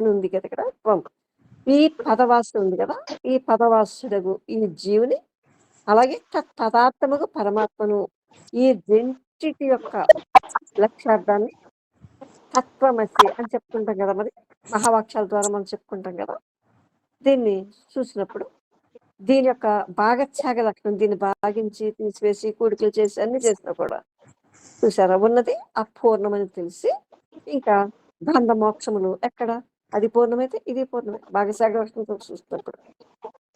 అని ఉంది కదా ఇక్కడ త్వం. ఈ పదవాసు ఉంది కదా, ఈ పదవాసుడగు ఈ జీవుని అలాగే తదాత్మకు పరమాత్మను ఈ రెండిటి యొక్క లక్ష్యార్థాన్ని తత్వమసి అని చెప్పుకుంటాం కదా, మరి మహావాక్యాల ద్వారా మనం చెప్పుకుంటాం కదా. దీన్ని చూసినప్పుడు దీని యొక్క భాగత్యాగ లక్షణం, దీన్ని భాగించి తీసివేసి కూడికలు చేసి అన్ని చేసినా కూడా చూసారా ఉన్నది అపూర్ణమని తెలిసి ఇంకా బంధ మోక్షములు ఎక్కడ, అది పూర్ణమైతే ఇది పూర్ణమే భాగత్యాగ లక్షణంతో చూసినప్పుడు.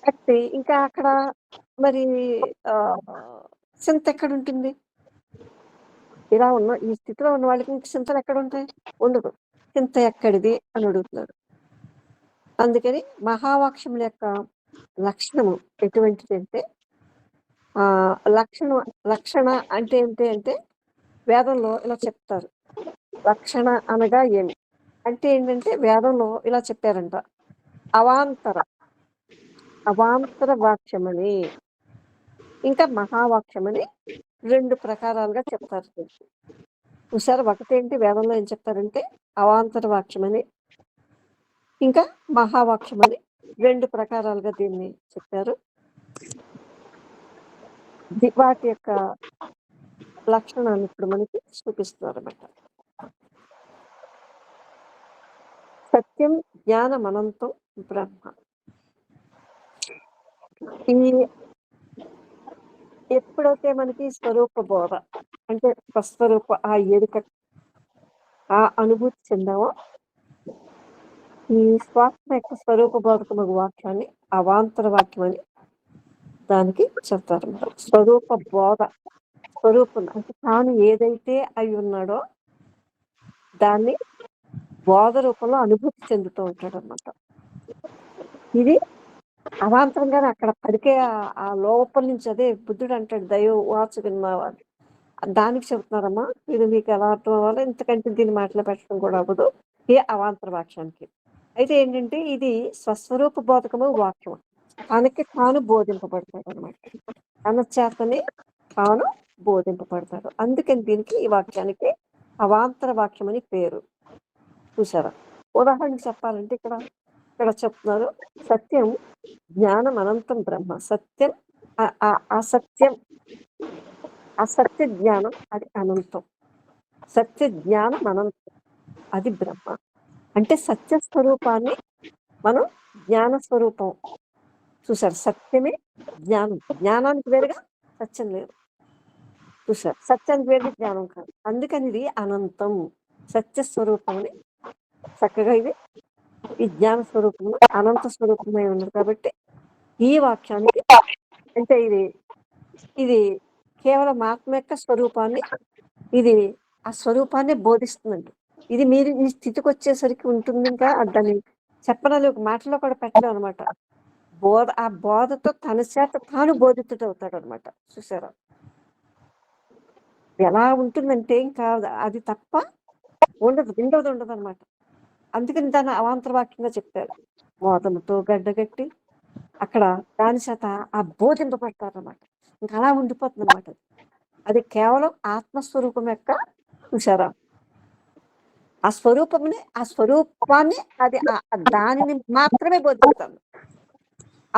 అయితే ఇంకా అక్కడ మరి చింత ఎక్కడ ఉంటుంది? ఇలా ఉన్న ఈ స్థితిలో ఉన్న వాళ్ళకి ఇంక చింతలు ఎక్కడ ఉంటాయి? ఉండదు. చింత ఎక్కడిది అని అడుగుతున్నాడు. అందుకని మహావాక్యముల యొక్క లక్షణము ఎటువంటిది అంటే లక్షణ అంటే ఏంటి అంటే వేదంలో ఇలా చెప్తారు. లక్షణ అనగా ఏమి అంటే ఏంటంటే వేదంలో ఇలా చెప్పారంట, అవాంతర వాక్యమని ఇంకా మహావాక్యమని 2 ప్రకారాలుగా చెప్తారు. చూసారు, ఒకటేంటి వేదంలో ఏం చెప్తారంటే అవాంతర వాక్యమని ఇంకా మహావాక్యమని 2 ప్రకారాలుగా దీన్ని చెప్పారు. వాటి యొక్క లక్షణాన్ని ఇప్పుడు మనకి చూపిస్తున్నారు అన్నమాట. సత్యం జ్ఞానం అనంతం బ్రహ్మ. ఈ ఎప్పుడైతే మనకి స్వరూప బోధ అంటే స్వస్వరూప ఆ ఎరుక ఆ అనుభూతి చెందామో ఈ స్వాత్మ యొక్క స్వరూప బోధకమగు వాక్యాన్ని అవాంతర వాక్యం అని దానికి చెప్తారు. స్వరూప బోధ, స్వరూపం అంటే తాను ఏదైతే అయి ఉన్నాడో దాన్ని బోధ రూపంలో అనుభూతి చెందుతూ ఉంటాడు అన్నమాట. ఇది అవాంతరంగానే అక్కడ పలికే ఆ లోపల నుంచి, అదే బుద్ధుడు అంటాడు దైవ వాచు విన్నవాడు, దానికి చెబుతున్నారమ్మా. ఇది మీకు ఎలా అర్థం అవ్వాలో, ఇంతకంటే దీన్ని మాటలు పెట్టడం కూడా అవ్వదు ఏ అవాంతర వాక్యానికి. అయితే ఏంటంటే ఇది స్వస్వరూప బోధకము వాక్యం, తనకి తాను బోధింపబడతాడు అనమాట, తన చేతని తాను బోధింపబడతాడు. అందుకని దీనికి ఈ వాక్యానికి అవాంతర వాక్యం అని పేరు. చూసారా, ఉదాహరణ చెప్పాలంటే ఇక్కడ చెప్తున్నారు, సత్యం జ్ఞానం అనంతం బ్రహ్మ. సత్యం అసత్య జ్ఞానం అది అనంతం, సత్య జ్ఞానం అనంతం అది బ్రహ్మ. అంటే సత్య స్వరూపాన్ని మనం జ్ఞాన స్వరూపం చూసారు. సత్యమే జ్ఞానం, జ్ఞానానికి వేరుగా సత్యం లేదు. చూసారు, సత్యానికి వేరుగా జ్ఞానం కాదు. అందుకని ఇది అనంతం, సత్య స్వరూపం అని చక్కగా ఇది ఈ జ్ఞాన స్వరూపంలో అనంత స్వరూపమై ఉన్నది. కాబట్టి ఈ వాక్యానికి అంటే ఇది కేవలం ఆత్మ యొక్క స్వరూపాన్ని, ఇది ఆ స్వరూపాన్ని బోధిస్తుందండి. ఇది మీరు ఈ స్థితికి వచ్చేసరికి ఉంటుంది. ఇంకా దాన్ని చెప్పడాలి ఒక మాటలో కూడా పెట్టలేం అనమాట. ఆ బోధతో తన చేత తాను బోధితుడు అవుతాడు అనమాట. చూసారా ఎలా ఉంటుందంటే ఇంకా అది తప్ప ఉండదు అనమాట. అందుకని దాన్ని అవాంతర వాక్యంగా చెప్పారు. బోధనతో గడ్డగట్టి అక్కడ దాని చేత ఆ బోధింపబడతారు అనమాట. ఇంకా అలా ఉండిపోతుంది అనమాట. అది కేవలం ఆత్మస్వరూపం యొక్క చూసారా, ఆ స్వరూపాన్ని అది దానిని మాత్రమే బోధిస్తాను.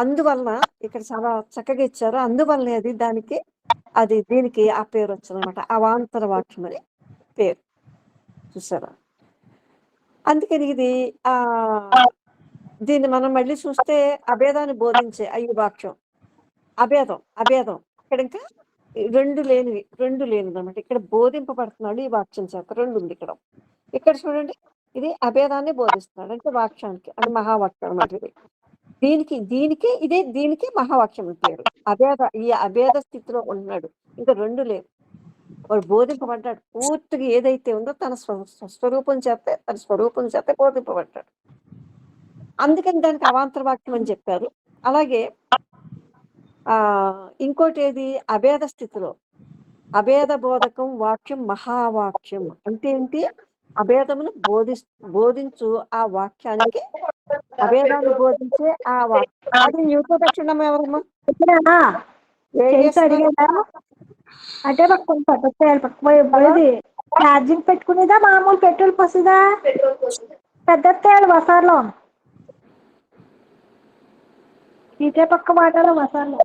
అందువలన ఇక్కడ చాలా చక్కగా ఇచ్చారు. అందువల్లనే అది దీనికి ఆ పేరు వచ్చిందనమాట, అవాంతర వాక్యం అని పేరు. చూసారా, అందుకని ఇది దీన్ని మనం మళ్ళీ చూస్తే అభేదాన్ని బోధించే ఈ వాక్యం అభేదం ఇక్కడ ఇంకా రెండు లేనిది అనమాట. ఇక్కడ బోధింపబడుతున్నాడు ఈ వాక్యం చేత, 2 ఉంది ఇక్కడ చూడండి. ఇది అభేదాన్ని బోధిస్తున్నాడు అంటే వాక్యానికి, అది మహావాక్యం అనమాట. దీనికి మహావాక్యం పేరు. ఈ అభేద స్థితిలో ఉన్నాడు, ఇంకా 2 లేవు. వాడు బోధింపబడ్డాడు. పూర్తిగా ఏదైతే ఉందో తన స్వరూపం చేత బోధింపబడ్డాడు. అందుకని దానికి అవాంతర వాక్యం అని చెప్పారు. అలాగే ఇంకోటి ఏది, అభేద స్థితిలో అభేద బోధకం వాక్యం మహావాక్యం అంటే ఏంటి, అభేదమును బోధించు ఆ వాక్యానికి, అభేదాన్ని బోధించే ఆ వాక్యం. అది యూట్యూబ్ పెట్టడం ఎవరమ్మా అంటే మాకు కొంచెం పట్టుకోవాలి. ఛార్జింగ్ పెట్టుకునేదా మామూలు పెట్రోల్ పోసేదా? పెద్ద తేలు మసాలా ఇదే పక్క మాటలో మసాలా